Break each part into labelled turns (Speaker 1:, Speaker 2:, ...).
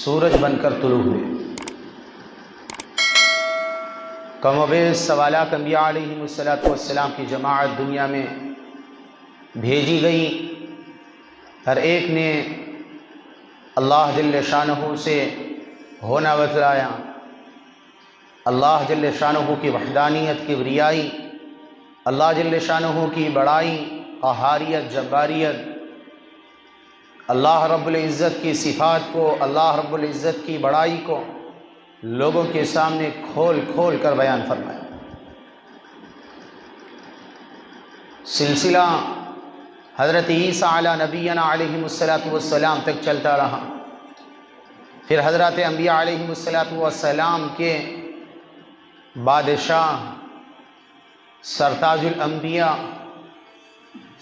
Speaker 1: سورج بن کر طلوع ہوئے۔ کم و بیش سوالات انبیاء علیہم السلام کی جماعت دنیا میں بھیجی گئی، ہر ایک نے اللہ جل شانہ سے ہونا بتلایا، اللہ جل شانہ کی وحدانیت، کبریائی، اللہ جل شانہ کی بڑائی، قہاریت، جباریت، اللہ رب العزت کی صفات کو، اللہ رب العزت کی بڑائی کو لوگوں کے سامنے کھول کھول کر بیان فرمایا۔ سلسلہ حضرت عیسیٰ علی نبینا علیہ السلام تک چلتا رہا، پھر حضرت انبیاء علیہ السلام کے بادشاہ، سرتاج الانبیاء،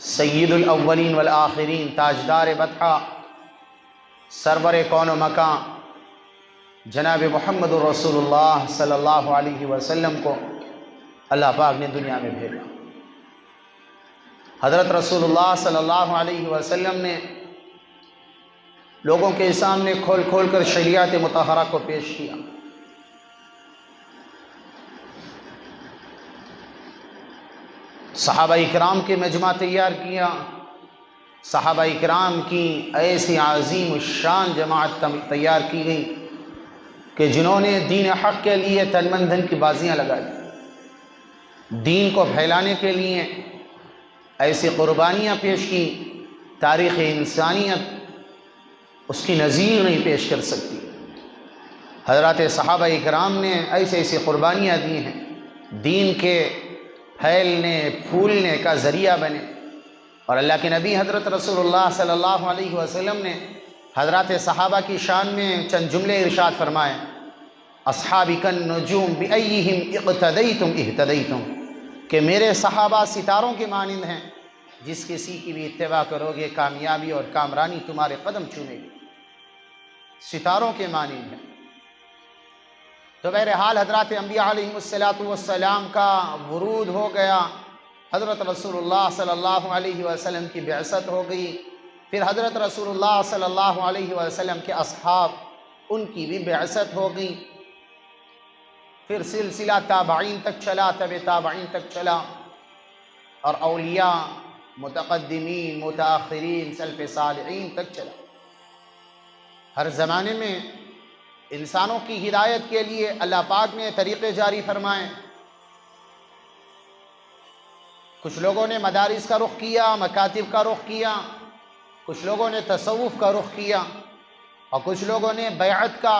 Speaker 1: سید الاولین والآخرین، تاجدار بطحہ، سرور کون و مکان جناب محمد رسول اللہ صلی اللہ علیہ وسلم کو اللہ پاک نے دنیا میں بھیجا۔ حضرت رسول اللہ صلی اللہ علیہ وسلم نے لوگوں کے سامنے کھول کھول کر شریعت مطہرہ کو پیش کیا۔ صحابہ اکرام کے مجمع تیار کیا، صحابہ اکرام کی ایسی عظیم الشان جماعت تیار کی گئی کہ جنہوں نے دین حق کے لیے تن من دھن کی بازیاں لگائی، دین کو پھیلانے کے لیے ایسی قربانیاں پیش کی، تاریخ انسانیت اس کی نظیر نہیں پیش کر سکتی۔ حضرات صحابہ اکرام نے ایسی ایسی قربانیاں دی ہیں، دین کے پھیلنے پھولنے کا ذریعہ بنے، اور اللہ کے نبی حضرت رسول اللہ صلی اللہ علیہ وسلم نے حضرات صحابہ کی شان میں چند جملے ارشاد فرمائے: اصحابی کالنجوم بأیہم اقتدیتم اہتدیتم، کہ میرے صحابہ ستاروں کے مانند ہیں، جس کسی کی بھی اتباع کرو گے کامیابی اور کامرانی تمہارے قدم چومے گی، ستاروں کے مانند ہیں۔ تو بہرحال حضرات انبیاء علیہ السلام کا ورود ہو گیا، حضرت رسول اللہ صلی اللہ علیہ وسلم کی بعثت ہو گئی، پھر حضرت رسول اللہ صلی اللہ علیہ وسلم کے اصحاب، ان کی بھی بعثت ہو گئی، پھر سلسلہ تابعین تک چلا، تبع تابعین تک چلا، اور اولیاء، متقدمین، متاخرین، سلف صالحین تک چلا۔ ہر زمانے میں انسانوں کی ہدایت کے لیے اللہ پاک نے طریقے جاری فرمائے۔ کچھ لوگوں نے مدارس کا رخ کیا، مکاتب کا رخ کیا، کچھ لوگوں نے تصوف کا رخ کیا، اور کچھ لوگوں نے بیعت کا،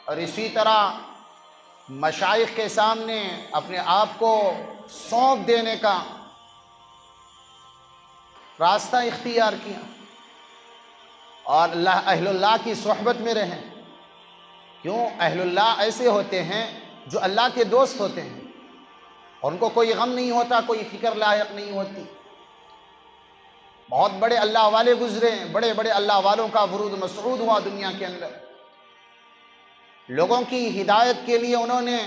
Speaker 1: اور اسی طرح مشائخ کے سامنے اپنے آپ کو سونپ دینے کا راستہ اختیار کیا، اور اہل اللہ کی صحبت میں رہیں۔ کیوں؟ اہل اللہ ایسے ہوتے ہیں جو اللہ کے دوست ہوتے ہیں، اور ان کو کوئی غم نہیں ہوتا، کوئی فکر لاحق نہیں ہوتی۔ بہت بڑے اللہ والے گزرے، بڑے بڑے اللہ والوں کا ورود مسعود ہوا دنیا کے اندر، لوگوں کی ہدایت کے لیے انہوں نے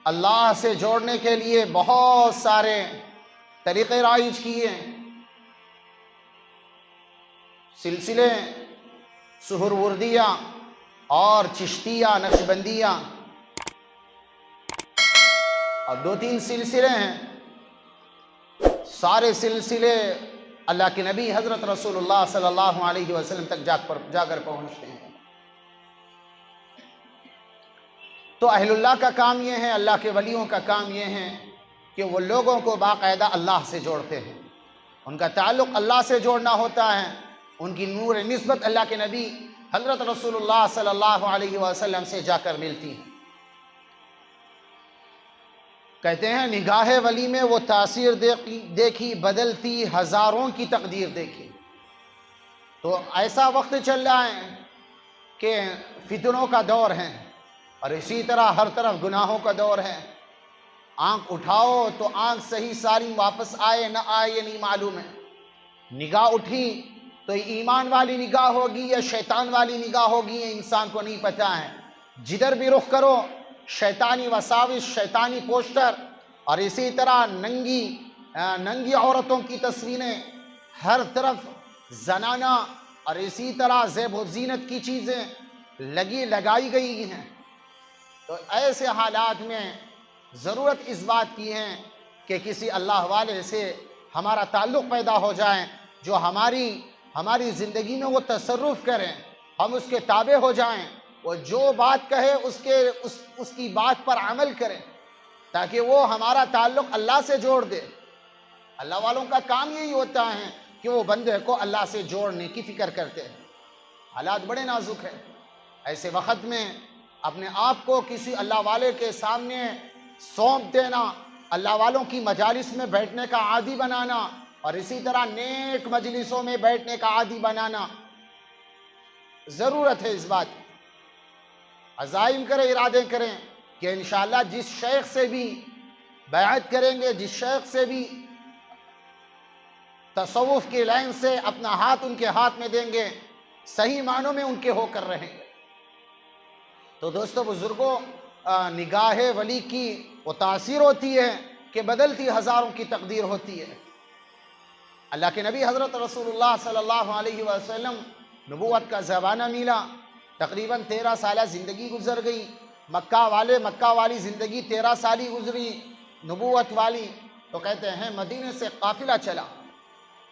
Speaker 1: اللہ سے جوڑنے کے لیے بہت سارے طریقے رائج کیے، سلسلے سہروردیہ اور چشتیہ، نقشبندیہ، اور 2-3 سلسلے ہیں، سارے سلسلے اللہ کے نبی حضرت رسول اللہ صلی اللہ علیہ وسلم تک جا کر پہنچتے ہیں۔ تو اہل اللہ کا کام یہ ہے، اللہ کے ولیوں کا کام یہ ہے کہ وہ لوگوں کو باقاعدہ اللہ سے جوڑتے ہیں، ان کا تعلق اللہ سے جوڑنا ہوتا ہے، ان کی نور نسبت اللہ کے نبی حضرت رسول اللہ صلی اللہ علیہ وسلم سے جا کر ملتی ہے۔ کہتے ہیں نگاہ ولی میں وہ تاثیر دیکھی، بدلتی ہزاروں کی تقدیر دیکھی۔ تو ایسا وقت چل رہا ہے کہ فتنوں کا دور ہے، اور اسی طرح ہر طرف گناہوں کا دور ہے۔ آنکھ اٹھاؤ تو آنکھ صحیح سالم واپس آئے نہ آئے یہ نہیں معلوم ہے، نگاہ اٹھی تو ایمان والی نگاہ ہوگی یا شیطان والی نگاہ ہوگی، یہ انسان کو نہیں پتہ ہے۔ جدھر بھی رخ کرو شیطانی وساوس، شیطانی پوسٹر، اور اسی طرح ننگی عورتوں کی تصویریں، ہر طرف زنانہ، اور اسی طرح زیب و زینت کی چیزیں، لگائی گئی ہیں۔ تو ایسے حالات میں ضرورت اس بات کی ہے کہ کسی اللہ والے سے ہمارا تعلق پیدا ہو جائے، جو ہماری زندگی میں وہ تصرف کریں، ہم اس کے تابع ہو جائیں، وہ جو بات کہے اس کی بات پر عمل کریں، تاکہ وہ ہمارا تعلق اللہ سے جوڑ دے۔ اللہ والوں کا کام یہی ہوتا ہے کہ وہ بندے کو اللہ سے جوڑنے کی فکر کرتے ہیں۔ حالات بڑے نازک ہیں، ایسے وقت میں اپنے آپ کو کسی اللہ والے کے سامنے سونپ دینا، اللہ والوں کی مجالس میں بیٹھنے کا عادی بنانا، اور اسی طرح نیک مجلسوں میں بیٹھنے کا عادی بنانا، ضرورت ہے اس بات۔ عزائم کریں، ارادے کریں کہ انشاءاللہ جس شیخ سے بھی بیعت کریں گے، جس شیخ سے بھی تصوف کی لائن سے اپنا ہاتھ ان کے ہاتھ میں دیں گے، صحیح معنوں میں ان کے ہو کر رہیں گے۔ تو دوستو بزرگوں، نگاہ ولی کی وہ تاثیر ہوتی ہے کہ بدلتی ہزاروں کی تقدیر ہوتی ہے۔ اللہ کے نبی حضرت رسول اللہ صلی اللہ علیہ وسلم نبوت کا زمانہ ملا، تقریباً 13 سالہ زندگی گزر گئی۔ مکہ والی زندگی 13 سالی گزری، نبوت والی۔ تو کہتے ہیں مدینے سے قافلہ چلا،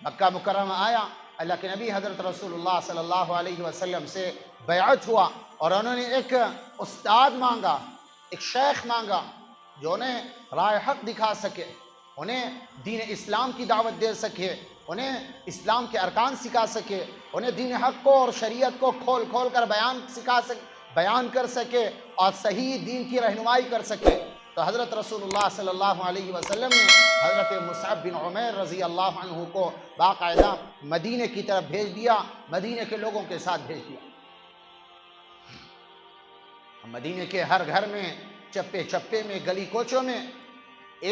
Speaker 1: مکہ مکرمہ آیا، اللہ کے نبی حضرت رسول اللہ صلی اللہ علیہ وسلم سے بیعت ہوا، اور انہوں نے ایک استاد مانگا، ایک شیخ مانگا جو انہیں راہ حق دکھا سکے، انہیں دین اسلام کی دعوت دے سکے، انہیں اسلام کے ارکان سکھا سکے، انہیں دین حق کو اور شریعت کو کھول کر بیان کر سکے اور صحیح دین کی رہنمائی کر سکے۔ تو حضرت رسول اللہ صلی اللہ علیہ وسلم نے حضرت مصعب بن عمیر رضی اللہ عنہ کو باقاعدہ مدینے کی طرف بھیج دیا، مدینے کے لوگوں کے ساتھ بھیج دیا۔ مدینے کے ہر گھر میں، چپے چپے میں، گلی کوچوں میں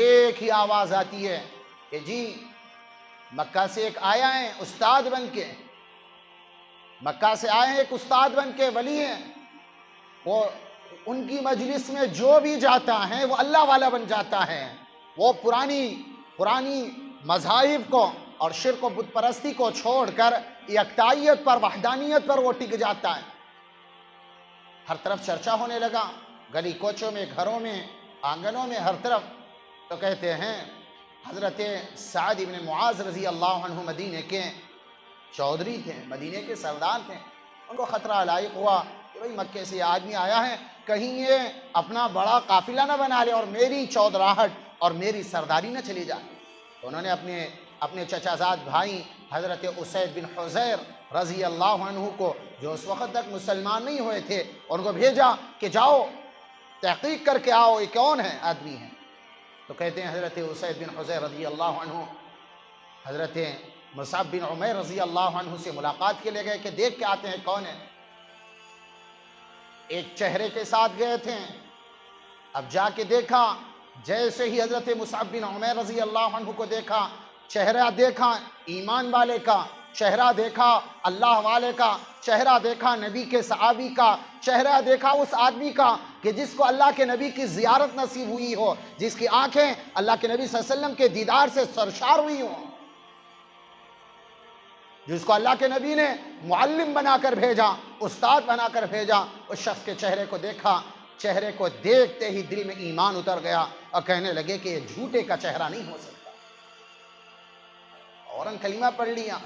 Speaker 1: ایک ہی آواز آتی ہے کہ جی مکہ سے ایک آیا ہے استاد بن کے، مکہ سے آئے ہیں ایک استاد بن کے، ولی ہیں، وہ ان کی مجلس میں جو بھی جاتا ہے وہ اللہ والا بن جاتا ہے، وہ پرانی مذاہب کو اور شرک و بت پرستی کو چھوڑ کر یکتائیت پر، وحدانیت پر وہ ٹک جاتا ہے۔ ہر طرف چرچا ہونے لگا، گلی کوچوں میں، گھروں میں، آنگنوں میں، ہر طرف۔ تو کہتے ہیں حضرت سعد بن معاذ رضی اللہ عنہ مدینے کے چودھری تھے، مدینے کے سردار تھے، ان کو خطرہ لاحق ہوا کہ بھئی مکے سے یہ آدمی آیا ہے، کہیں یہ اپنا بڑا قافلہ نہ بنا لے اور میری چودراہٹ اور میری سرداری نہ چلی جائے۔ تو انہوں نے اپنے چچا زاد بھائی حضرت اسید بن حضیر رضی اللہ عنہ کو، جو اس وقت تک مسلمان نہیں ہوئے تھے، ان کو بھیجا کہ جاؤ تحقیق کر کے آؤ یہ کون ہے آدمی ہے۔ تو کہتے ہیں حضرت اسید بن حضیر رضی اللہ عنہ حضرت مصعب بن عمیر رضی اللہ عنہ سے ملاقات کے لے گئے کہ دیکھ کے آتے ہیں کون ہے۔ ایک چہرے کے ساتھ گئے تھے، اب جا کے دیکھا، جیسے ہی حضرت مصعب بن عمیر رضی اللہ عنہ کو دیکھا، چہرہ دیکھا ایمان والے کا، چہرہ دیکھا اللہ والے کا، چہرہ دیکھا نبی کے صحابی کا، چہرہ دیکھا اس آدمی کا کہ جس کو اللہ کے نبی کی زیارت نصیب ہوئی ہو، جس کی آنکھیں اللہ کے نبی صلی اللہ علیہ وسلم کے دیدار سے سرشار ہوئی ہوں، جس کو اللہ کے نبی نے معلم بنا کر بھیجا، استاد بنا کر بھیجا۔ اس شخص کے چہرے کو دیکھا، چہرے کو دیکھتے ہی دل میں ایمان اتر گیا اور کہنے لگے کہ یہ جھوٹے کا چہرہ نہیں ہو سکتا، فوراً کلمہ پڑھ لیا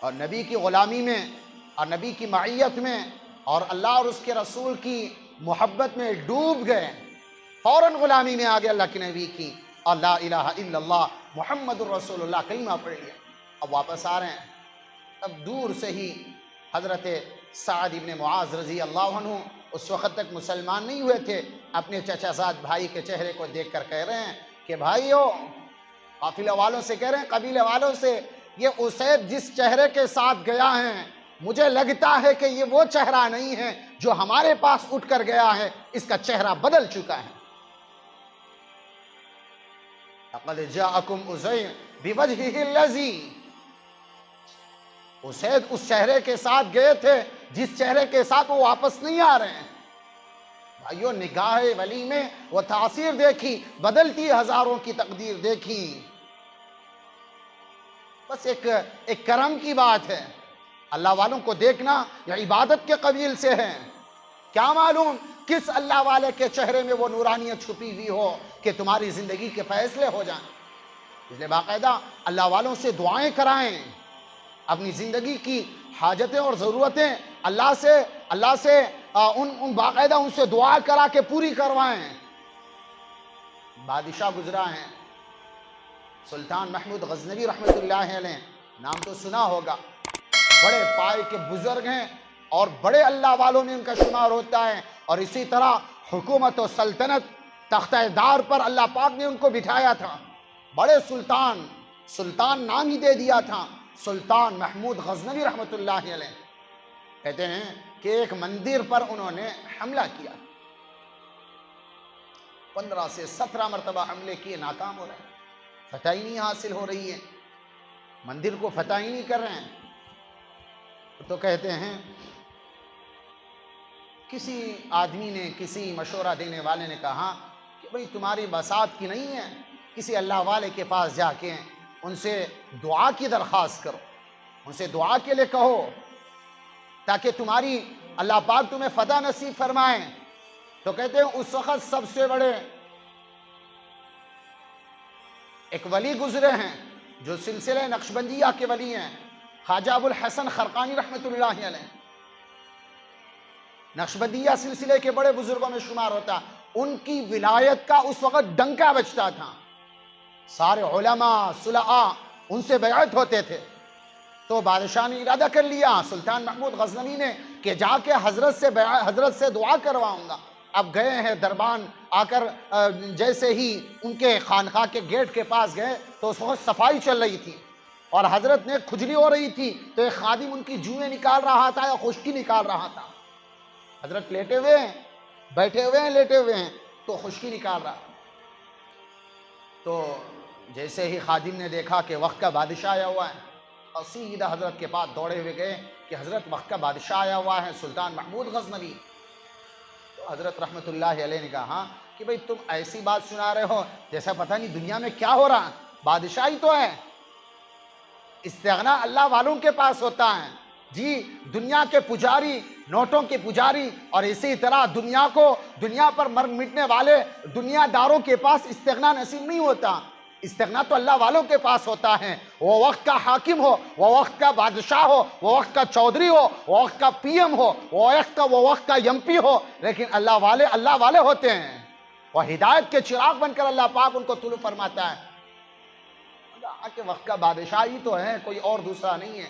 Speaker 1: اور نبی کی غلامی میں اور نبی کی معیت میں اور اللہ اور اس کے رسول کی محبت میں ڈوب گئے، فوراً غلامی میں آگے اللہ کے نبی کی، اور لا الہ الا اللہ محمد الرسول اللہ کلمہ پڑھ لیا۔ اب واپس آ رہے ہیں، اب دور سے ہی حضرت سعد بن معاذ رضی اللہ عنہ اس وقت تک مسلمان نہیں ہوئے تھے، اپنے چچا زاد بھائی کے چہرے کو دیکھ کر کہہ رہے ہیں کہ بھائیو، قافلہ والوں سے کہہ رہے ہیں، قبیلے والوں سے، یہ اسید جس چہرے کے ساتھ گیا ہے مجھے لگتا ہے کہ یہ وہ چہرہ نہیں ہے جو ہمارے پاس اٹھ کر گیا ہے، اس کا چہرہ بدل چکا ہے۔ لَقَدْ جَاءَكُمْ أُسَيْدٌ بِوَجْهِهِ الَّذِي، اسید اس چہرے کے ساتھ گئے تھے جس چہرے کے ساتھ وہ واپس نہیں آ رہے ہیں۔ بھائیو، نگاہ ولی میں وہ تاثیر دیکھی، بدلتی ہزاروں کی تقدیر دیکھی۔ بس ایک کرم کی بات ہے، اللہ والوں کو دیکھنا یہ عبادت کے قبیل سے ہے. کیا معلوم کس اللہ والے کے چہرے میں وہ نورانیت چھپی ہوئی ہو کہ تمہاری زندگی کے فیصلے ہو جائیں. اس لیے باقاعدہ اللہ والوں سے دعائیں کرائیں، اپنی زندگی کی حاجتیں اور ضرورتیں اللہ سے باقاعدہ ان سے دعا کرا کے پوری کروائیں. بادشاہ گزرا ہے سلطان محمود غزنوی رحمۃ اللہ علیہ، نام تو سنا ہوگا، بڑے پائے کے بزرگ ہیں اور بڑے اللہ والوں میں ان کا شمار ہوتا ہے. اور اسی طرح حکومت و سلطنت تختہ دار پر اللہ پاک نے ان کو بٹھایا تھا. بڑے سلطان نام ہی دے دیا تھا، سلطان محمود غزنوی رحمۃ اللہ علیہ. کہتے ہیں کہ ایک مندر پر انہوں نے حملہ کیا، 15 سے 17 مرتبہ حملے کیے، ناکام ہو رہے ہیں، فتح ہی نہیں حاصل ہو رہی ہے، مندر کو فتح ہی نہیں کر رہے ہیں. تو کہتے ہیں کسی آدمی نے، کسی مشورہ دینے والے نے کہا کہ بھئی تمہاری بساط کی نہیں ہے، کسی اللہ والے کے پاس جا کے ان سے دعا کی درخواست کرو، ان سے دعا کے لیے کہو تاکہ تمہاری اللہ پاک تمہیں فتح نصیب فرمائیں. تو کہتے ہیں اس وقت سب سے بڑے ایک ولی گزرے ہیں جو سلسلہ نقشبندیہ کے ولی ہیں، خواجہ ابو الحسن خرقانی رحمۃ اللہ علیہ، نقشبندیہ سلسلے کے بڑے بزرگوں میں شمار ہوتا. ان کی ولایت کا اس وقت ڈنکا بجتا تھا، سارے علماء صلحاء ان سے بیعت ہوتے تھے. تو بادشاہ نے ارادہ کر لیا، سلطان محمود غزنوی نے، کہ جا کے حضرت سے دعا کرواؤں گا. اب گئے ہیں دربان، آ کر جیسے ہی ان کے خانقاہ کے گیٹ کے پاس گئے تو اس وقت صفائی چل رہی تھی اور حضرت نے کھجلی ہو رہی تھی، تو ایک خادم ان کی جوئیں نکال رہا تھا یا خشکی نکال رہا تھا. حضرت لیٹے ہوئے ہیں، بیٹھے ہوئے ہیں، لیٹے ہوئے ہیں، تو خشکی نکال رہا. تو جیسے ہی خادم نے دیکھا کہ وقت کا بادشاہ آیا ہوا ہے، اور سیدھا حضرت کے پاس دوڑے ہوئے گئے کہ حضرت وقت کا بادشاہ آیا ہوا ہے، سلطان محمود غزنوی. تو حضرت رحمۃ اللہ علیہ نے کہا کہ بھئی تم ایسی بات سنا رہے ہو جیسا پتہ نہیں دنیا میں کیا ہو رہا، بادشاہی تو ہے، استغنا اللہ والوں کے پاس ہوتا ہے. جی دنیا کے پجاری، نوٹوں کے پجاری، اور اسی طرح دنیا پر مر مٹنے والے دنیا داروں کے پاس استغنا نصیب نہیں ہوتا. استغنا تو اللہ والوں کے پاس ہوتا ہے. وہ وقت کا حاکم ہو، وہ وقت کا بادشاہ ہو، وہ وقت کا چودھری ہو، وہ وقت کا پی ایم ہو، وہ وقت کا ایم پی ہو، لیکن اللہ والے ہوتے ہیں. وہ ہدایت کے چراغ بن کر اللہ پاک ان کو طلوع فرماتا ہے. کہ وقت کا بادشاہ ہی تو ہے، کوئی اور دوسرا نہیں ہے.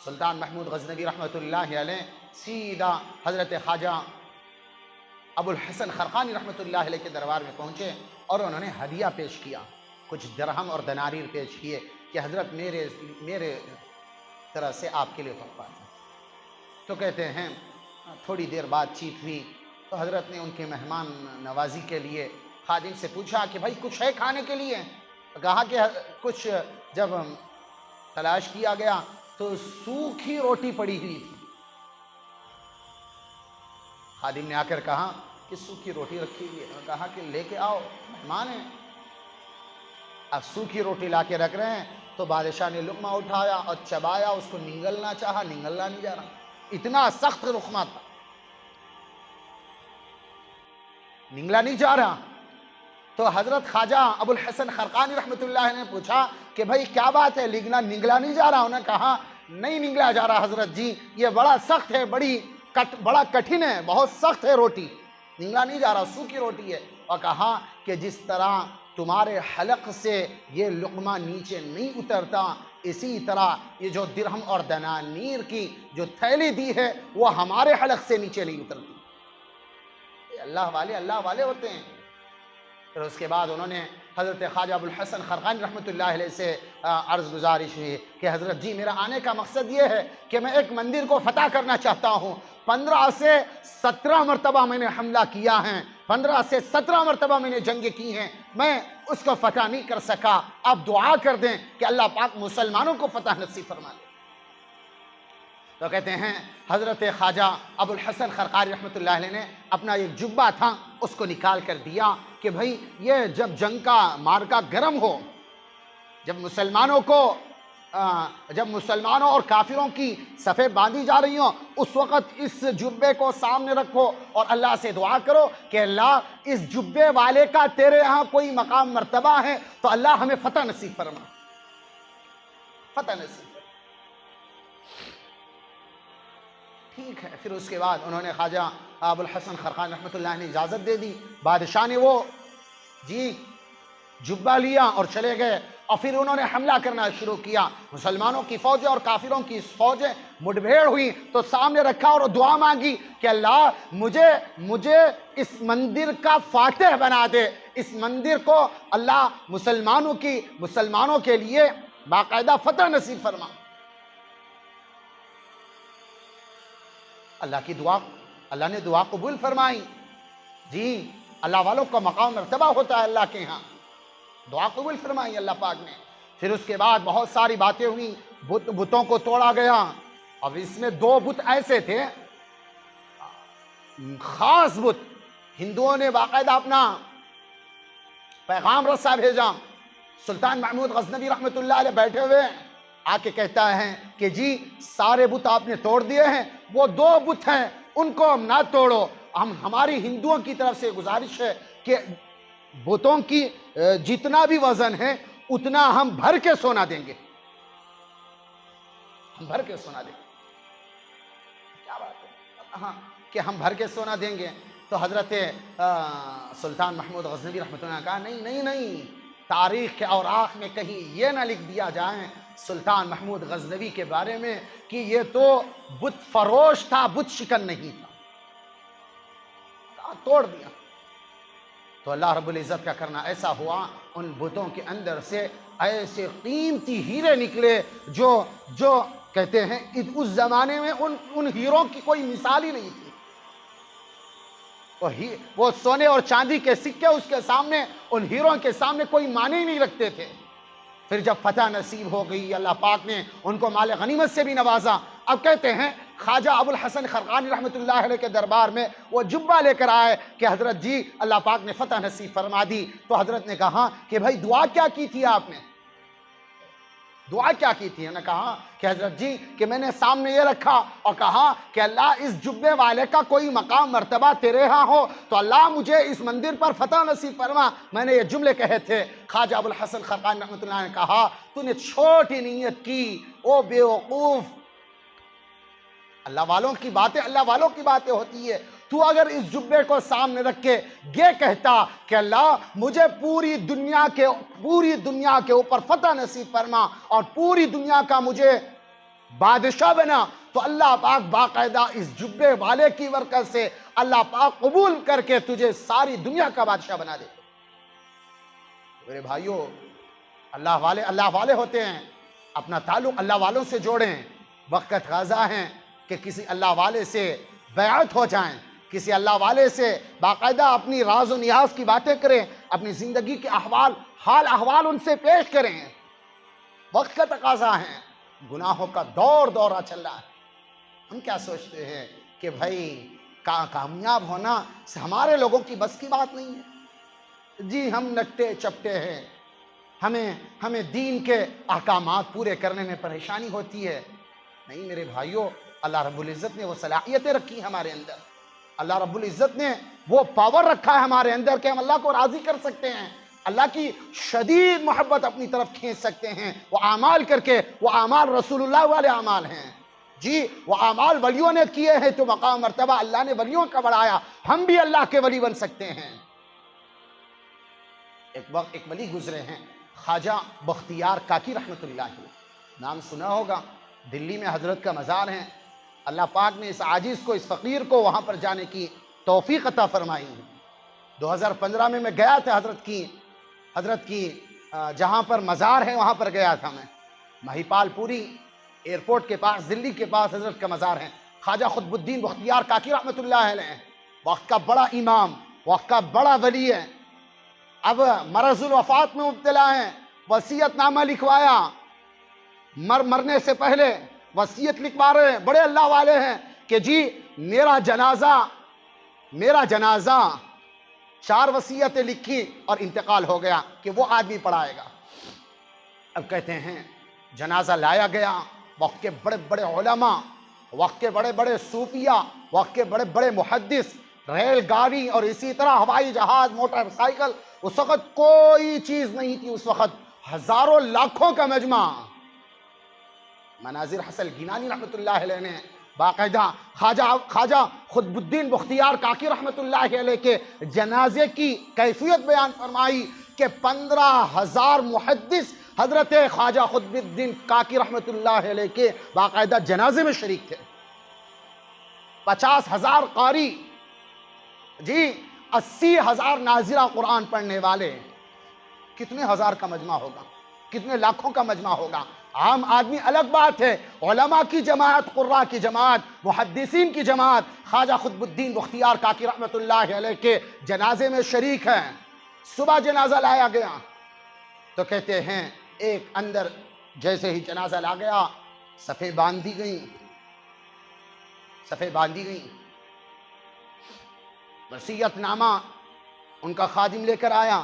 Speaker 1: سلطان محمود غزنوی رحمۃ اللہ علیہ سیدھا حضرت خواجہ ابو الحسن خرقانی رحمۃ اللہ علیہ کے دربار میں پہنچے اور انہوں نے ہدیہ پیش کیا، کچھ درہم اور دنانیر پیش کیے کہ حضرت میرے طرح سے آپ کے لیے تحفہ ہے. تو کہتے ہیں تھوڑی دیر بات چیت ہوئی تو حضرت نے ان کے مہمان نوازی کے لیے خادم سے پوچھا کہ بھائی کچھ ہے کھانے کے لیے؟ کہا کہ کچھ. جب تلاش کیا گیا تو سوکھی روٹی پڑی ہوئی تھی. خادم نے آ کر کہا کہ سوکھی روٹی رکھی ہوئی ہے. کہا کہ لے کے آؤ، مہمان ہیں. اب سوکھی روٹی لا کے رکھ رہے ہیں تو بادشاہ نے لقمہ اٹھایا اور چبایا، اس کو نگلنا چاہا، نگلنا نہیں جا رہا، اتنا سخت لقمہ تھا، نگلا نہیں جا رہا. تو حضرت خواجہ ابو الحسن خرقانی رحمۃ اللہ نے پوچھا کہ بھائی کیا بات ہے، نگلا نہیں جا رہا؟ انہوں نے کہا نہیں نگلا جا رہا حضرت جی، یہ بڑا سخت ہے، بڑا کٹھن ہے، بہت سخت ہے روٹی، نگلا نہیں جا رہا، سوکھی روٹی ہے. اور کہا کہ جس طرح تمہارے حلق سے یہ لقمہ نیچے نہیں اترتا، اسی طرح یہ جو درہم اور دنانیر کی جو تھیلی دی ہے وہ ہمارے حلق سے نیچے نہیں اترتی. اللہ والے ہوتے ہیں. پھر اس کے بعد انہوں نے حضرت خواجہ ابو الحسن خرقانی رحمۃ اللہ علیہ سے عرض گزارش ہوئی کہ حضرت جی میرا آنے کا مقصد یہ ہے کہ میں ایک مندر کو فتح کرنا چاہتا ہوں. 15 سے 17 مرتبہ میں نے حملہ کیا ہے، 15 سے 17 مرتبہ میں نے جنگیں کی ہیں، میں اس کو فتح نہیں کر سکا. آپ دعا کر دیں کہ اللہ پاک مسلمانوں کو فتح نصیب فرما دے. تو کہتے ہیں حضرت خواجہ ابو الحسن خرقانی رحمۃ اللہ علیہ نے اپنا ایک جبہ تھا اس کو نکال کر دیا کہ بھئی یہ جب جنگ کا مارکا گرم ہو، جب مسلمانوں کو جب مسلمانوں اور کافروں کی صفیں باندھی جا رہی ہوں اس وقت اس جبے کو سامنے رکھو اور اللہ سے دعا کرو کہ اللہ اس جبے والے کا تیرے ہاں کوئی مقام مرتبہ ہے تو اللہ ہمیں فتح نصیب فرما، فتح نصیب فرما۔ ٹھیک ہے، پھر اس کے بعد انہوں نے خواجہ ابو الحسن خرقانی رحمۃ اللہ نے اجازت دے دی، بادشاہ نے وہ جبہ لیا اور چلے گئے، اور پھر انہوں نے حملہ کرنا شروع کیا۔ مسلمانوں کی فوجیں اور کافروں کی فوجیں مٹبھیڑ ہوئی تو سامنے رکھا اور دعا مانگی کہ اللہ مجھے اس مندر کا فاتح بنا دے، اس مندر کو اللہ مسلمانوں کے لیے باقاعدہ فتح نصیب فرما۔ اللہ کی دعا، اللہ نے دعا قبول فرمائی۔ اللہ والوں کا مقام مرتبہ ہوتا ہے اللہ کے ہاں، دعا قبول فرمائی اللہ پاک نے۔ پھر اس کے بعد بہت ساری باتیں ہوئی، بتوں کو توڑا گیا۔ اب اس میں 2 بت ایسے تھے خاص بت، ہندوؤں نے باقاعدہ اپنا پیغام رسا بھیجا۔ سلطان محمود غزنوی رحمۃ اللہ علیہ بیٹھے ہوئے آ کے کہتا ہے کہ سارے بت آپ نے توڑ دیے ہیں، وہ 2 بت ہیں ان کو ہم نہ توڑو، ہماری ہندوؤں کی طرف سے گزارش ہے کہ بتوں کی جتنا بھی وزن ہے اتنا ہم بھر کے سونا دیں گے، ہم بھر کے سونا دیں گے۔ کیا بات ہے، ہاں کہ ہم بھر کے سونا دیں گے۔ تو حضرت سلطان محمود غزنوی رحمۃ اللہ نے کہا نہیں، تاریخ کے اوراق میں کہیں یہ نہ لکھ دیا جائے سلطان محمود غزنوی کے بارے میں کہ یہ تو بت فروش تھا، بت شکن نہیں تھا۔ توڑ دیا تو اللہ رب العزت کا کرنا ایسا ہوا، ان بتوں کے اندر سے ایسے قیمتی ہیرے نکلے جو کہتے ہیں اس زمانے میں ان ہیروں کی کوئی مثال ہی نہیں تھی۔ وہ سونے اور چاندی کے سکے اس کے سامنے، ان ہیروں کے سامنے کوئی معنی ہی نہیں رکھتے تھے۔ پھر جب فتح نصیب ہو گئی، اللہ پاک نے ان کو مال غنیمت سے بھی نوازا۔ اب کہتے ہیں خواجہ ابو الحسن خرقانی رحمۃ اللہ علیہ کے دربار میں وہ جبہ لے کر آئے کہ حضرت اللہ پاک نے فتح نصیب فرما دی۔ تو حضرت نے کہا کہ بھائی دعا کیا کی تھی آپ نے، دعا کیا کی تھی؟ انہوں نے کہا کہ حضرت کہ میں نے سامنے یہ رکھا اور کہا کہ اللہ اس جبے والے کا کوئی مقام مرتبہ تیرے ہاں ہو تو اللہ مجھے اس مندر پر فتح نصیب فرما، میں نے یہ جملے کہے تھے۔ خواجہ ابو الحسن خرقانی رحمۃ اللہ نے کہا تو نے چھوٹی نیت کی او بے وقوف، اللہ والوں کی باتیں ہوتی ہے۔ تو اگر اس جبے کو سامنے رکھ کے یہ کہتا کہ اللہ مجھے پوری دنیا کے اوپر فتح نصیب فرما اور پوری دنیا کا مجھے بادشاہ بنا، تو اللہ پاک باقاعدہ اس جبے والے کی برکت سے اللہ پاک قبول کر کے تجھے ساری دنیا کا بادشاہ بنا دے۔ میرے بھائیوں، اللہ والے ہوتے ہیں، اپنا تعلق اللہ والوں سے جوڑیں۔ وقت غازہ ہیں کہ کسی اللہ والے سے بیعت ہو جائیں، کسی اللہ والے سے باقاعدہ اپنی راز و نیاز کی باتیں کریں، اپنی زندگی کے حال احوال ان سے پیش کریں۔ وقت کا تقاضا ہے، گناہوں کا دورہ چل رہا ہے۔ ہم کیا سوچتے ہیں کہ بھائی کامیاب ہونا ہمارے لوگوں کی بس کی بات نہیں ہے، ہم نٹے چپٹے ہیں، ہمیں دین کے احکامات پورے کرنے میں پریشانی ہوتی ہے۔ نہیں میرے بھائیوں، اللہ رب العزت نے وہ صلاحیتیں رکھی ہمارے اندر، اللہ رب العزت نے وہ پاور رکھا ہے ہمارے اندر کہ ہم اللہ کو راضی کر سکتے ہیں، اللہ کی شدید محبت اپنی طرف کھینچ سکتے ہیں۔ وہ اعمال کر کے، وہ اعمال رسول اللہ والے اعمال ہیں، وہ اعمال ولیوں نے کیے ہیں تو مقام مرتبہ اللہ نے ولیوں کا بڑھایا، ہم بھی اللہ کے ولی بن سکتے ہیں۔ ایک ولی گزرے ہیں خواجہ بختیار کاکی رحمۃ اللہ علیہ، نام سنا ہوگا، دلی میں حضرت کا مزار ہے۔ اللہ پاک نے اس عاجز کو، اس فقیر کو وہاں پر جانے کی توفیق عطا فرمائی ہے۔ 2015 میں گیا تھا حضرت کی جہاں پر مزار ہے وہاں پر گیا تھا میں، مہیپال پوری ایئرپورٹ کے پاس، دلی کے پاس حضرت کا مزار ہے۔ خواجہ قطب الدین بختیار کاکی رحمۃ اللہ علیہ وقت کا بڑا امام، وقت کا بڑا ولی ہے، اب مرض الوفات میں مبتلا ہیں، وصیت نامہ لکھوایا، مرنے سے پہلے وصیت لکھوا رہے ہیں، بڑے اللہ والے ہیں کہ میرا جنازہ 4 وصیتیں لکھی اور انتقال ہو گیا کہ وہ آدمی پڑھائے گا۔ اب کہتے ہیں جنازہ لایا گیا، وقت کے بڑے بڑے علماء، وقت کے بڑے بڑے صوفیہ، وقت کے بڑے بڑے محدث، ریل گاڑی اور اسی طرح ہوائی جہاز، موٹر سائیکل، اس وقت کوئی چیز نہیں تھی، اس وقت ہزاروں لاکھوں کا مجمع۔ مناظر حسن گیلانی رحمۃ اللہ علیہ نے باقاعدہ خواجہ قطب الدین بختیار کاکی رحمۃ اللہ علیہ کے جنازے کی کیفیت بیان فرمائی کہ 15,000 محدث حضرت خواجہ قطب الدین کاکی رحمۃ اللہ علیہ کے باقاعدہ جنازے میں شریک تھے۔ 50,000 قاری، جی 80,000 ناظرہ قرآن پڑھنے والے، کتنے ہزار کا مجمع ہوگا، کتنے لاکھوں کا مجمع ہوگا۔ عام آدمی الگ بات ہے، علماء کی جماعت، قراء کی جماعت، محدثین کی جماعت خواجہ قطب الدین بختیار کاکی رحمۃ اللہ علیہ کے جنازے میں شریک ہیں۔ صبح جنازہ لایا گیا تو کہتے ہیں ایک اندر جیسے ہی جنازہ لا گیا، صفیں باندھی گئیں، صفیں باندھی گئیں، وصیت نامہ ان کا خادم لے کر آیا،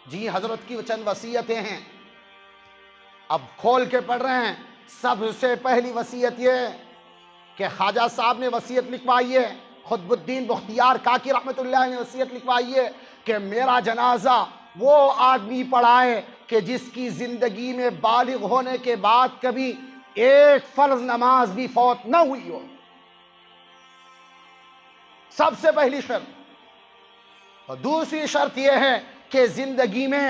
Speaker 1: جی حضرت کی چند وصیتیں ہیں، اب کھول کے پڑھ رہے ہیں۔ سب سے پہلی وصیت یہ کہ خواجہ صاحب نے وصیت لکھوائی ہے، قطب الدین بختیار کاکی رحمۃ اللہ نے وصیت لکھوائی ہے کہ میرا جنازہ وہ آدمی پڑھائے کہ جس کی زندگی میں بالغ ہونے کے بعد کبھی ایک فرض نماز بھی فوت نہ ہوئی ہو، سب سے پہلی شرط۔ اور دوسری شرط یہ ہے کہ زندگی میں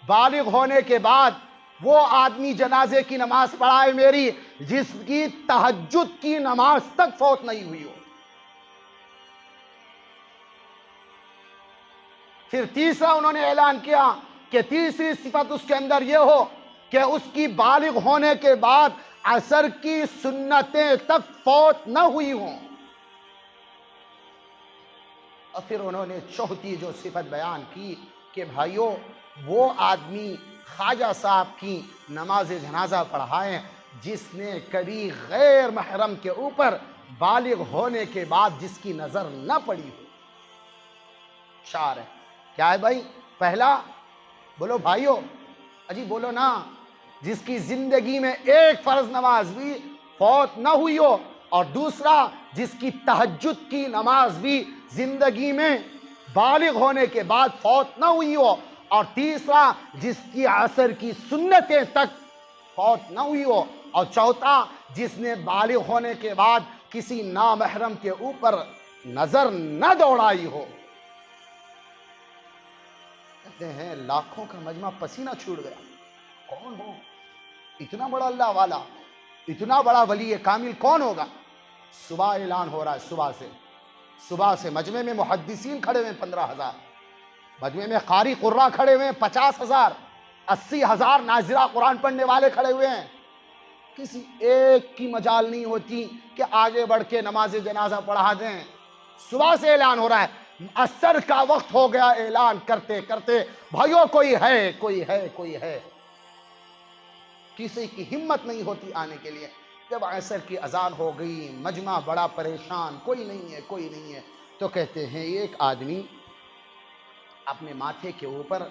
Speaker 1: بالغ ہونے کے بعد وہ آدمی جنازے کی نماز پڑھائے میری جس کی تہجد کی نماز تک فوت نہیں ہوئی ہو۔ پھر تیسرا انہوں نے اعلان کیا کہ تیسری صفت اس کے اندر یہ ہو کہ اس کی بالغ ہونے کے بعد عصر کی سنتیں تک فوت نہ ہوئی ہوں۔ اور پھر انہوں نے چوتھی جو صفت بیان کی کہ بھائیو وہ آدمی خواجہ صاحب کی نماز جنازہ پڑھائیں جس نے کبھی غیر محرم کے اوپر بالغ ہونے کے بعد جس کی نظر نہ پڑی ہو۔ چار ہے، کیا ہے بھائی؟ پہلا بولو بھائیو، اجی بولو نا، جس کی زندگی میں ایک فرض نماز بھی فوت نہ ہوئی ہو، اور دوسرا جس کی تہجد کی نماز بھی زندگی میں بالغ ہونے کے بعد فوت نہ ہوئی ہو، اور تیسرا جس کی عصر کی سنتیں تک فوت نہ ہوئی ہو، اور چوتھا جس نے بالغ ہونے کے بعد کسی نامحرم کے اوپر نظر نہ دوڑائی ہو۔ کہتے ہیں لاکھوں کا مجمع پسینہ چھوٹ گیا، کون ہو اتنا بڑا اللہ والا، اتنا بڑا ولی کامل کون ہوگا؟ صبح اعلان ہو رہا ہے، صبح سے مجمع میں محدثین کھڑے ہوئے 15,000، مجمع میں قاری قراء کھڑے ہوئے ہیں 50,000، 80,000 ناظرہ قرآن پڑھنے والے کھڑے ہوئے ہیں۔ کسی ایک کی مجال نہیں ہوتی کہ آگے بڑھ کے نماز جنازہ پڑھا دیں۔ صبح سے اعلان ہو رہا ہے، عصر کا وقت ہو گیا، اعلان کرتے کرتے بھائیو کوئی ہے، کوئی ہے، کوئی ہے، کسی کی ہمت نہیں ہوتی آنے کے لیے۔ جب عصر کی اذان ہو گئی، مجمع بڑا پریشان، کوئی نہیں ہے، کوئی نہیں ہے، تو کہتے ہیں ایک آدمی اپنے ماتھے کے اوپر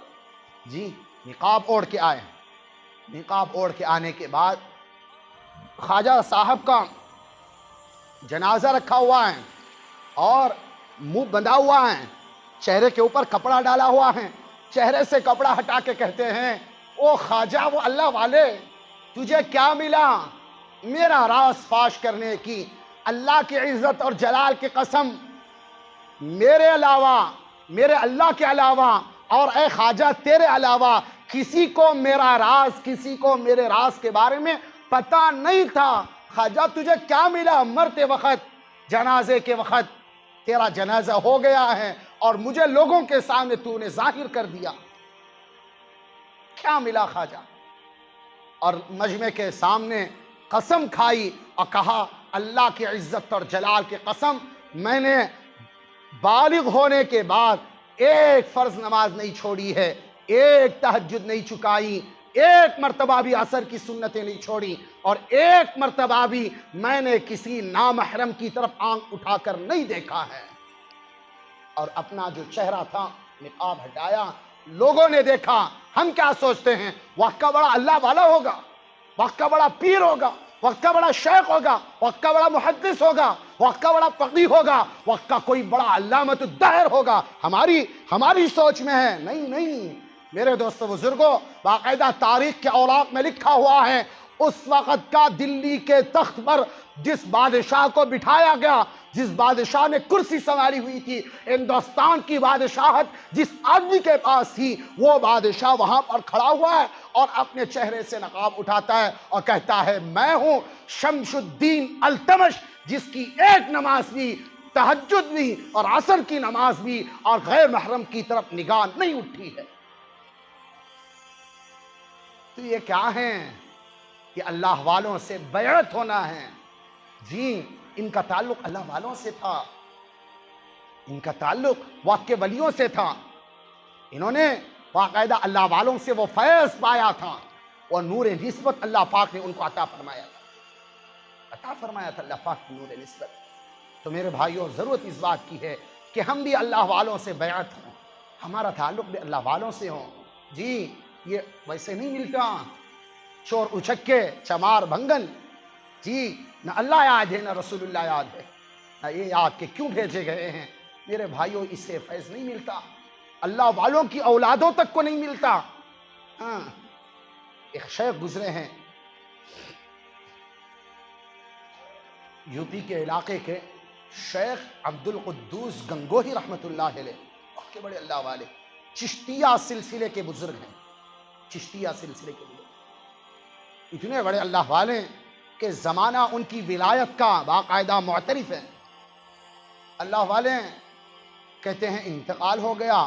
Speaker 1: جی نقاب اوڑھ کے آئے، نقاب اوڑھ کے آنے کے بعد خواجہ صاحب کا جنازہ رکھا ہوا ہے اور منہ بندھا ہوا ہے، چہرے کے اوپر کپڑا ڈالا ہوا ہے، چہرے سے کپڑا ہٹا کے کہتے ہیں او خواجہ وہ اللہ والے، تجھے کیا ملا میرا راز فاش کرنے کی؟ اللہ کی عزت اور جلال کی قسم، میرے علاوہ، میرے اللہ کے علاوہ، اور اے خواجہ تیرے علاوہ کسی کو میرا راز، کسی کو میرے راز کے بارے میں پتہ نہیں تھا۔ خواجہ تجھے کیا ملا؟ مرتے وقت، جنازے کے وقت تیرا جنازہ ہو گیا ہے اور مجھے لوگوں کے سامنے تو نے ظاہر کر دیا، کیا ملا خواجہ؟ اور مجمع کے سامنے قسم کھائی اور کہا اللہ کی عزت اور جلال کی قسم، میں نے بالغ ہونے کے بعد ایک فرض نماز نہیں چھوڑی ہے، ایک تہجد نہیں چکائی، ایک مرتبہ بھی عصر کی سنتیں نہیں چھوڑی، اور ایک مرتبہ بھی میں نے کسی نامحرم کی طرف آنکھ اٹھا کر نہیں دیکھا ہے۔ اور اپنا جو چہرہ تھا نقاب ہٹایا لوگوں نے دیکھا، ہم کیا سوچتے ہیں؟ وقت کا بڑا اللہ والا ہوگا، وقت کا بڑا پیر ہوگا، وقت کا بڑا شیخ ہوگا، وقت کا بڑا محدث ہوگا، وقت کا بڑا فقیہ ہوگا، وقت کا کوئی بڑا علامۃ الدہر ہوگا. ہماری سوچ میں ہے. نہیں نہیں میرے دوستو بزرگوں، باقاعدہ تاریخ کے اوراق میں لکھا ہوا ہے، اس وقت کا دلی کے تخت پر جس بادشاہ کو بٹھایا گیا، جس بادشاہ نے کرسی سنبھالی ہوئی تھی، ہندوستان کی بادشاہت جس آدمی کے پاس تھی، وہ بادشاہ وہاں پر کھڑا ہوا ہے اور اپنے چہرے سے نقاب اٹھاتا ہے اور کہتا ہے میں ہوں شمس الدین التمش، جس کی ایک نماز بھی، تہجد بھی اور عصر کی نماز بھی اور غیر محرم کی طرف نگاہ نہیں اٹھی ہے. تو یہ کیا ہیں؟ یہ اللہ والوں سے بیعت ہونا ہے. جی ان کا تعلق اللہ والوں سے تھا، ان کا تعلق وقت کے ولیوں سے تھا. انہوں نے باقاعدہ اللہ والوں سے وہ فیض پایا تھا اور نور نسبت اللہ پاک نے ان کو عطا فرمایا تھا اللہ پاک کی نور نسبت. تو میرے بھائیوں، ضرورت اس بات کی ہے کہ ہم بھی اللہ والوں سے بیعت ہوں، ہمارا تعلق بھی اللہ والوں سے ہو. جی یہ ویسے نہیں ملتا، چور اچھکے چمار بھنگن. جی نہ اللہ یاد ہے، نہ رسول اللہ یاد ہے، نہ یہ یاد کہ کیوں بھیجے گئے ہیں. میرے بھائیوں، اس سے فیض نہیں ملتا، اللہ والوں کی اولادوں تک کو نہیں ملتا. ایک شیخ گزرے ہیں یو پی کے علاقے کے، شیخ عبد القدوس گنگوہی رحمۃ اللہ علیہ، بہت کے بڑے اللہ والے، چشتیہ سلسلے کے بزرگ ہیں. چشتیہ سلسلے کے بزرگ اتنے بڑے اللہ والے کہ زمانہ ان کی ولایت کا باقاعدہ معترف ہے. اللہ والے کہتے ہیں انتقال ہو گیا،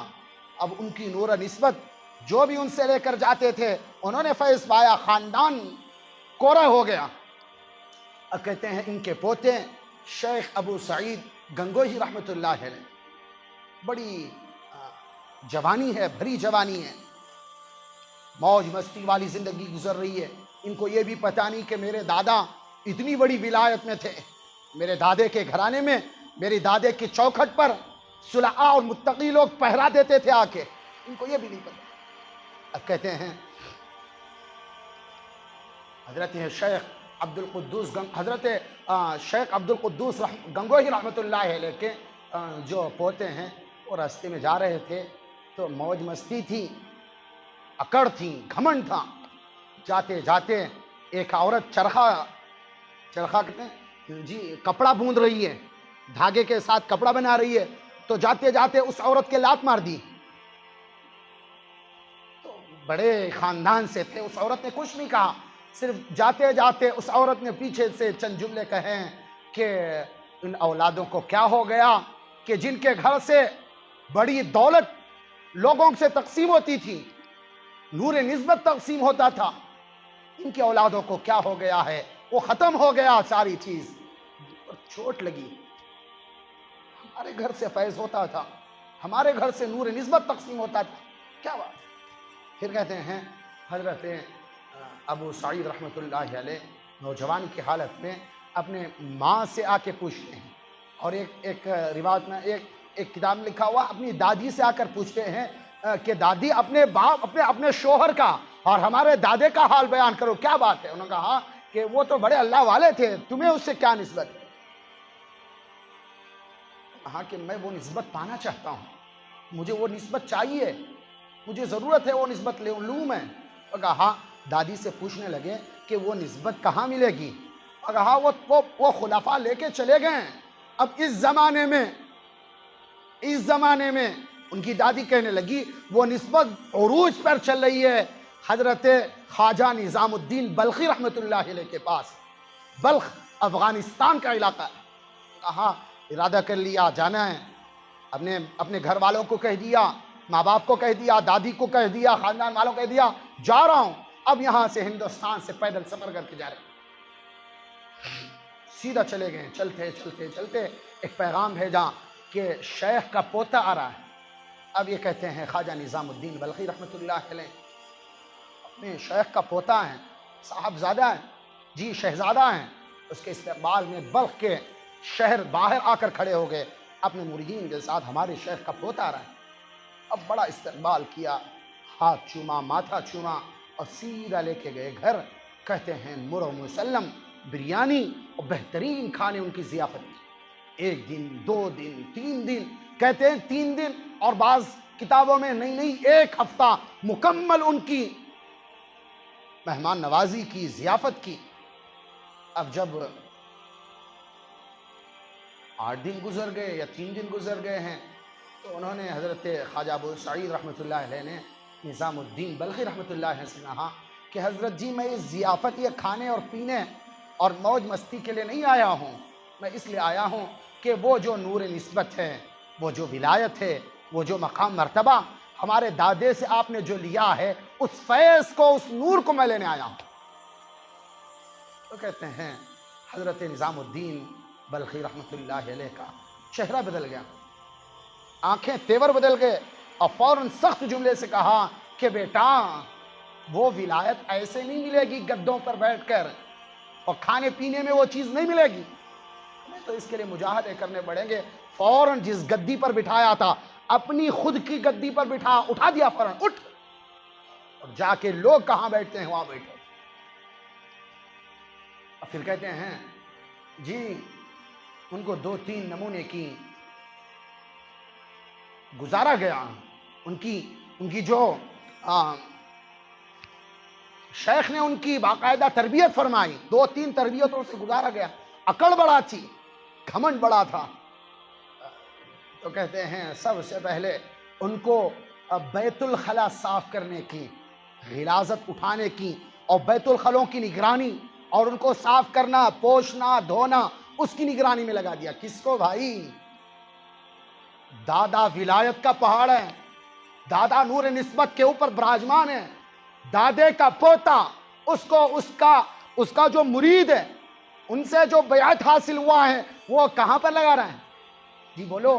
Speaker 1: اب ان کی نور نسبت جو بھی ان سے لے کر جاتے تھے انہوں نے فیض پایا، خاندان کوڑا ہو گیا. اب کہتے ہیں ان کے پوتے شیخ ابو سعید گنگوہی رحمۃ اللہ علیہ، بڑی جوانی ہے، بھری جوانی ہے، موج مستی والی زندگی گزر رہی ہے. ان کو یہ بھی پتہ نہیں کہ میرے دادا اتنی بڑی ولایت میں تھے. میرے دادے کے گھرانے میں، میری دادے کی چوکھٹ پر صلحاء اور متقی لوگ پہرا دیتے تھے آ کے، ان کو یہ بھی نہیں پتہ. اب کہتے ہیں حضرت شیخ عبد القدوس گنگوہی رحمۃ اللہ علیہ کے جو پوتے ہیں وہ راستے میں جا رہے تھے تو موج مستی تھی، اکڑ تھی، گھمنڈ تھا. جاتے جاتے ایک عورت چرخا کہتے ہیں جی، کپڑا بوند رہی ہے، دھاگے کے ساتھ کپڑا بنا رہی ہے، تو جاتے جاتے اس عورت کے لات مار دی. تو بڑے خاندان سے تھے، اس عورت نے کچھ نہیں کہا، صرف جاتے جاتے اس عورت نے پیچھے سے چند جملے کہیں کہ ان اولادوں کو کیا ہو گیا کہ جن کے گھر سے بڑی دولت لوگوں سے تقسیم ہوتی تھی، نور نسبت تقسیم ہوتا تھا، ان کی اولادوں کو کیا ہو گیا ہے؟ وہ ختم ہو گیا ساری چیز. چوٹ لگی، ہمارے گھر سے فیض ہوتا تھا، ہمارے گھر سے نور نسبت تقسیم ہوتا تھا، کیا بات. پھر کہتے ہیں حضرت ابو سعید رحمۃ اللہ علیہ نوجوان کی حالت میں اپنے ماں سے آ کے پوچھتے ہیں، اور ایک روایت میں ایک کتاب میں لکھا ہوا اپنی دادی سے آ کر پوچھتے ہیں کہ دادی اپنے باپ اپنے شوہر کا اور ہمارے دادے کا حال بیان کرو، کیا بات ہے. انہوں نے کہا کہ وہ تو بڑے اللہ والے تھے، تمہیں اس سے کیا نسبت ہے؟ کہا کہ میں وہ نسبت پانا چاہتا ہوں، مجھے وہ نسبت چاہیے، مجھے ضرورت ہے وہ نسبت لوں میں. اور کہا دادی سے پوچھنے لگے کہ وہ نسبت کہاں ملے گی؟ اور کہا وہ خلفاء لے کے چلے گئے. اب اس زمانے میں ان کی دادی کہنے لگی وہ نسبت عروج پر چل رہی ہے حضرت خواجہ نظام الدین بلخی رحمۃ اللہ علیہ کے پاس. بلخ افغانستان کا علاقہ ہے. کہا ارادہ کر لیا جانا ہے، اپنے گھر والوں کو کہہ دیا، ماں باپ کو کہہ دیا، دادی کو کہہ دیا، خاندان والوں کو کہہ دیا جا رہا ہوں. اب یہاں سے ہندوستان سے پیدل سفر کر کے جا رہے ہیں. سیدھا چلے گئے، چلتے چلتے چلتے ایک پیغام بھیجا کہ شیخ کا پوتا آ رہا ہے. اب یہ کہتے ہیں خواجہ نظام الدین بلخی رحمۃ اللہ علیہ اپنے شیخ کا پوتا ہیں، صاحبزادہ ہیں، جی شہزادہ ہیں. اس کے استقبال میں بلخ کے شہر باہر آ کر کھڑے ہو گئے اپنے مریدین کے ساتھ، ہمارے شیخ کا پوتا آ رہا ہے. اب بڑا استقبال کیا، ہاتھ چوما، ماتھا چوما اور سیدھا لے کے گئے گھر۔ کہتے ہیں مرو مسلم بریانی اور بہترین کھانے ان کی ضیافت کی۔ 1 دن 2 دن 3 دن، کہتے ہیں 3 دن، اور بعض کتابوں میں نہیں 1 ہفتہ مکمل ان کی مہمان نوازی کی، ضیافت کی۔ اب جب 8 دن گزر گئے یا 3 دن گزر گئے ہیں تو انہوں نے حضرت خواجہ ابو سعید رحمۃ اللہ علیہ نے نظام الدین بلخی رحمۃ اللہ علیہ سے کہا کہ حضرت جی میں اس ضیافت، یہ کھانے اور پینے اور موج مستی کے لیے نہیں آیا ہوں، میں اس لیے آیا ہوں کہ وہ جو نور نسبت ہے، وہ جو ولایت ہے، وہ جو مقام مرتبہ ہمارے دادے سے آپ نے جو لیا ہے، اس فیض کو، اس نور کو میں لینے آیا ہوں۔ تو کہتے ہیں حضرت نظام الدین بلخی رحمۃ اللہ علیہ کا چہرہ بدل گیا، آنکھیں تیور بدل گئے، اور فوراً سخت جملے سے کہا کہ بیٹا وہ ولایت ایسے نہیں ملے گی گدوں پر بیٹھ کر، اور کھانے پینے میں وہ چیز نہیں ملے گی، ہمیں تو اس کے لیے مجاہدے کرنے پڑیں گے۔ فوراً جس گدی پر بٹھایا تھا، اپنی خود کی گدی پر اٹھا دیا، فوراً اٹھ اور جا کے لوگ کہاں بیٹھتے ہیں وہاں بیٹھو۔ اور پھر کہتے ہیں جی ان کو 2-3 نمونے کی گزارا گیا، ان کی جو شیخ نے ان کی باقاعدہ تربیت فرمائی، 2-3 تربیتوں سے گزارا گیا۔ اکڑ بڑا تھی، گھمنڈ بڑا تھا۔ تو کہتے ہیں سب سے پہلے ان کو بیت الخلا صاف کرنے کی، غلاظت اٹھانے کی اور بیت الخلوں کی نگرانی، اور ان کو صاف کرنا، پوچھنا، دھونا، اس کی نگرانی میں لگا دیا۔ کس کو بھائی؟ دادا ولایت کا پہاڑ ہے، دادا نور نسبت کے اوپر براجمان ہے، دادے کا پوتا، اس کا جو مرید ہے، ان سے جو بیعت حاصل ہوا ہے، وہ کہاں پر لگا رہا ہے؟ جی بولو،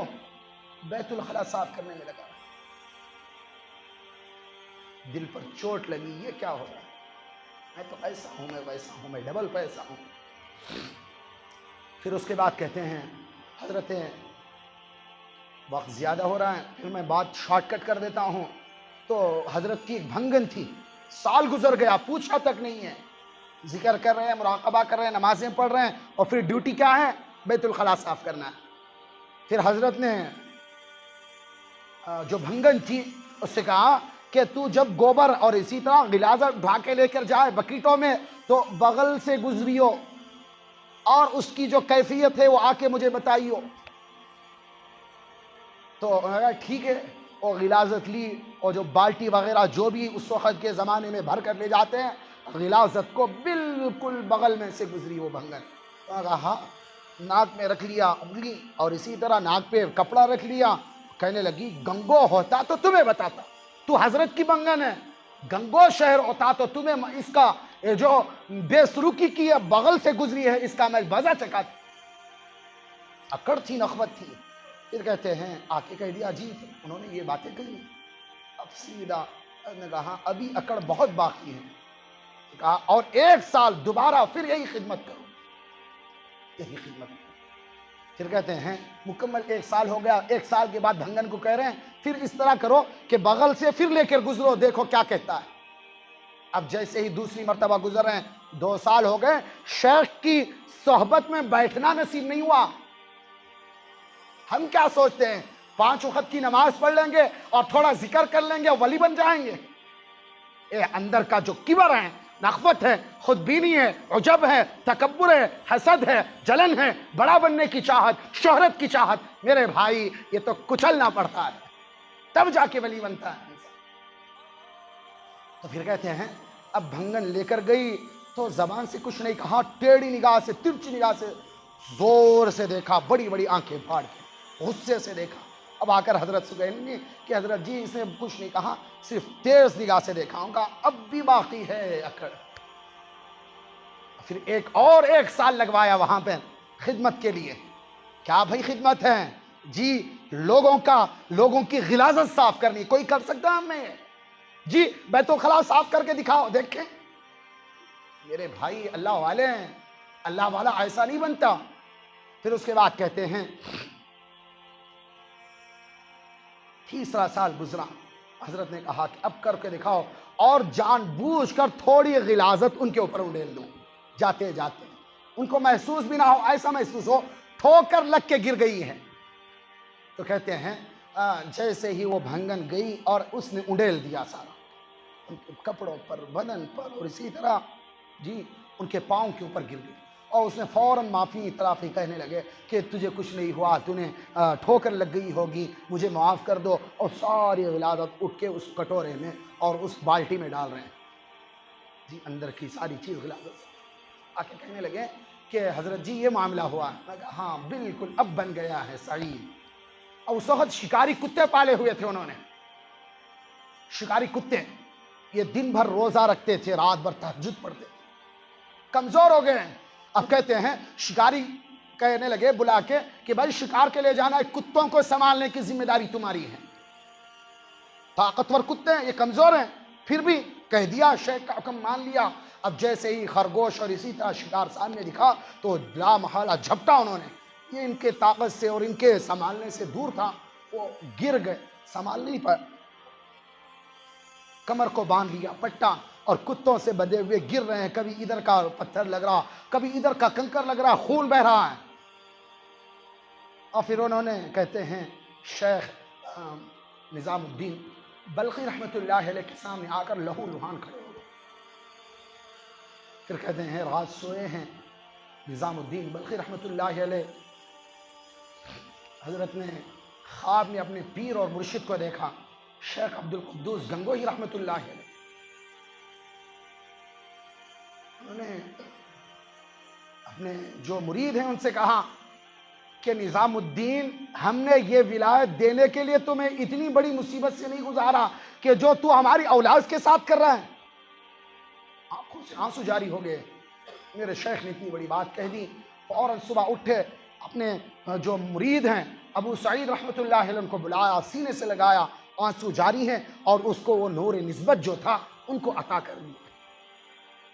Speaker 1: بیت الخلا صاف کرنے میں لگا رہا ہے۔ دل پر چوٹ لگی، یہ کیا ہو رہا ہے؟ میں تو ایسا ہوں، میں ویسا ہوں، میں ڈبل پیسہ ہوں۔ پھر اس کے بعد کہتے ہیں حضرت وقت زیادہ ہو رہا ہے، پھر میں بات شارٹ کٹ کر دیتا ہوں۔ تو حضرت کی ایک بھنگن تھی، سال گزر گیا، پوچھا تک نہیں ہے، ذکر کر رہے ہیں، مراقبہ کر رہے ہیں، نمازیں پڑھ رہے ہیں، اور پھر ڈیوٹی کیا ہے؟ بیت الخلا صاف کرنا ہے۔ پھر حضرت نے جو بھنگن تھی اس سے کہا کہ تو جب گوبر اور اسی طرح غلاظت اٹھا کے لے کر جائے بکیٹوں میں تو بغل سے گزریو، اور اس کی جو کیفیت ہے وہ آ کے مجھے بتائیو۔ تو ٹھیک ہے، اور غلاظت لی، اور جو بالٹی وغیرہ جو بھی اس وقت کے زمانے میں بھر کر لے جاتے ہیں، غلاظت کو بالکل بغل میں سے گزری وہ بھنگن۔ تو کہا ناک میں رکھ لیا انگلی، اور اسی طرح ناک پہ کپڑا رکھ لیا۔ کہنے لگی گنگو ہوتا تو تمہیں بتاتا، تو حضرت کی بنگن ہے، گنگو شہر ہوتا تو تمہیں اس کا جو بے سلوکی کی ہے، بغل سے گزری ہے، اس کا میں مزہ چکھاتا۔ اکڑ تھی، نخوت تھی۔ پھر کہتے ہیں آ کے کہہ دیا جی انہوں نے یہ باتیں کہی۔ اب سیدھا نے کہا ابھی اکڑ بہت باقی ہے، کہا اور 1 سال دوبارہ پھر یہی خدمت کرو، یہی خدمت کرو۔ پھر کہتے ہیں مکمل 1 سال ہو گیا، 1 سال کے بعد بھنگن کو کہہ رہے ہیں پھر اس طرح کرو کہ بغل سے پھر لے کر گزرو، دیکھو کیا کہتا ہے۔ اب جیسے ہی دوسری مرتبہ گزر رہے ہیں، 2 سال ہو گئے، شیخ کی صحبت میں بیٹھنا نصیب نہیں ہوا۔ ہم کیا سوچتے ہیں 5 وقت کی نماز پڑھ لیں گے اور تھوڑا ذکر کر لیں گے، ولی بن جائیں گے۔ اندر کا جو کبر ہے، نخوت ہے، خود بینی ہے، عجب ہے، تکبر ہے، حسد ہے، جلن ہے، بڑا بننے کی چاہت، شہرت کی چاہت، میرے بھائی یہ تو کچلنا پڑتا ہے، تب جا کے ولی بنتا ہے۔ تو پھر کہتے ہیں اب بھنگن لے کر گئی تو زبان سے کچھ نہیں کہا، ٹیڑھی نگاہ سے، ترچھی نگاہ سے زور سے دیکھا، بڑی بڑی آنکھیں پھاڑ کے غصے سے دیکھا۔ اب آ کر حضرت سے کہیں گے کہ حضرت جی اس نے کچھ نہیں کہا، صرف تیز نگاہ سے دیکھا ہوں گا، اب بھی باقی ہے اکڑ۔ پھر 1 سال لگوایا وہاں پہ خدمت کے لیے۔ کیا بھائی خدمت ہے جی؟ لوگوں کی غلاظت صاف کرنی، کوئی کر سکتا ہم میں جی؟ بیت الخلا صاف کر کے دکھاؤ، دیکھیں میرے بھائی اللہ والے ہیں، اللہ والا ایسا نہیں بنتا۔ پھر اس کے بعد کہتے ہیں
Speaker 2: تیسرا سال گزرا، حضرت نے کہا کہ اب کر کے دکھاؤ، اور جان بوجھ کر تھوڑی غلاظت ان کے اوپر اڈیل دوں، جاتے جاتے ان کو محسوس بھی نہ ہو، ایسا محسوس ہو ٹھوکر لگ کے گر گئی ہے۔ تو کہتے ہیں جیسے ہی وہ بھنگن گئی اور اس نے اڈیل دیا سارا ان کے کپڑوں پر، بدن پر، اور اسی طرح جی ان کے پاؤں کے اوپر گر گئی، اور اس نے فوراً معافی اعترافی کہنے لگے کہ تجھے کچھ نہیں ہوا، تُنے ٹھوکر لگ گئی ہوگی، مجھے معاف کر دو، اور ساری غلاظت اٹھ کے اس کٹورے میں اور اس بالٹی میں ڈال رہے ہیں جی، اندر کی ساری چیز غلاظت آ کے کہنے لگے کہ حضرت جی یہ معاملہ ہوا۔ میں کہا ہاں بالکل اب بن گیا ہے سعید۔ اور اس وقت شکاری کتے پالے ہوئے تھے انہوں نے، شکاری کتے، یہ دن بھر روزہ رکھتے تھے، رات بھر تہجد پڑھتے تھے، کمزور ہو گئے ہیں۔ اب کہتے ہیں شکاری کہنے لگے بلا کے کہ بھائی شکار کے لے جانا ہے، کتوں کو سنبھالنے کی ذمہ داری تمہاری ہے، طاقتور کتے ہیں، یہ کمزور ہیں، پھر بھی کہہ دیا، شیخ کا حکم مان لیا۔ اب جیسے ہی خرگوش اور اسی طرح شکار سامنے دکھا تو لا محالہ جھپٹا انہوں نے، یہ ان کے طاقت سے اور ان کے سنبھالنے سے دور تھا، وہ گر گئے، سنبھال نہیں پائے، کمر کو باندھ لیا پٹا، اور کتوں سے بدے ہوئے گر رہے ہیں، کبھی ادھر کا پتھر لگ رہا، کبھی ادھر کا کنکر لگ رہا، خون بہ رہا ہے۔ اور پھر انہوں نے کہتے ہیں شیخ نظام الدین بلخی رحمۃ اللہ علیہ کے سامنے آ کر لہو لہان کھڑے ہو گئے۔ پھر کہتے ہیں رات سوئے ہیں نظام الدین بلخی رحمۃ اللہ علیہ، حضرت نے خواب میں اپنے پیر اور مرشد کو دیکھا، شیخ عبد القدوس گنگوہی رحمۃ اللہ علیہ۔ انہوں نے اپنے جو مرید ہیں ان سے کہا کہ نظام الدین ہم نے یہ ولایت دینے کے لیے تمہیں اتنی بڑی مصیبت سے نہیں گزارا کہ جو تو ہماری اولاد کے ساتھ کر رہا ہے۔ آنکھوں سے آنسو جاری ہو گئے، میرے شیخ نے اتنی بڑی بات کہہ دی، فوراً صبح اٹھے، اپنے جو مرید ہیں ابو سعید رحمۃ اللہ علیہ ان کو بلایا، سینے سے لگایا، آنسو جاری ہیں، اور اس کو وہ نور نسبت جو تھا ان کو عطا کر دیا۔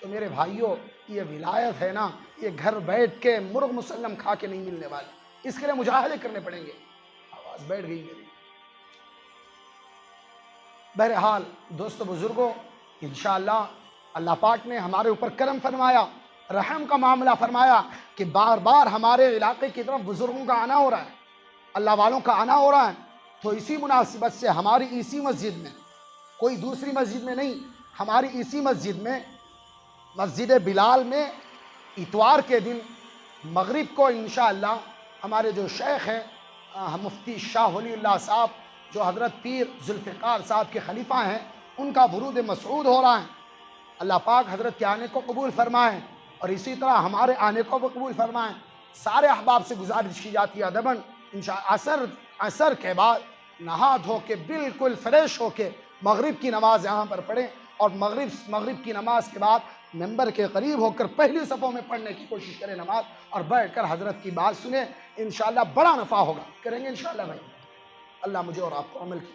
Speaker 2: تو میرے بھائیوں یہ ولایت ہے نا، یہ گھر بیٹھ کے مرغ مسلم کھا کے نہیں ملنے والی، اس کے لیے مجاہدے کرنے پڑیں گے۔ آواز بیٹھ گئی میری۔ بہرحال دوستو بزرگوں، انشاءاللہ اللہ پاک نے ہمارے اوپر کرم فرمایا، رحم کا معاملہ فرمایا کہ بار بار ہمارے علاقے کی طرف بزرگوں کا آنا ہو رہا ہے، اللہ والوں کا آنا ہو رہا ہے۔ تو اسی مناسبت سے ہماری اسی مسجد میں، کوئی دوسری مسجد میں نہیں، ہماری اسی مسجد میں، مسجد بلال میں اتوار کے دن مغرب کو انشاءاللہ ہمارے جو شیخ ہیں مفتی شاہ ولی اللہ صاحب، جو حضرت پیر ذوالفقار صاحب کے خلیفہ ہیں، ان کا ورود مسعود ہو رہا ہے۔ اللہ پاک حضرت کے آنے کو قبول فرمائیں، اور اسی طرح ہمارے آنے کو بھی قبول فرمائیں۔ سارے احباب سے گزارش کی جاتی ہے ادباً عصر کے بعد نہا دھو کے بالکل فریش ہو کے مغرب کی نماز یہاں پر پڑھیں، اور مغرب کی نماز کے بعد ممبر کے قریب ہو کر پہلی صفوں میں پڑھنے کی کوشش کریں نماز، اور بیٹھ کر حضرت کی بات سنیں، انشاءاللہ بڑا نفع ہوگا۔ کریں گے انشاءاللہ بھائی؟ اللہ مجھے اور آپ کو عمل کی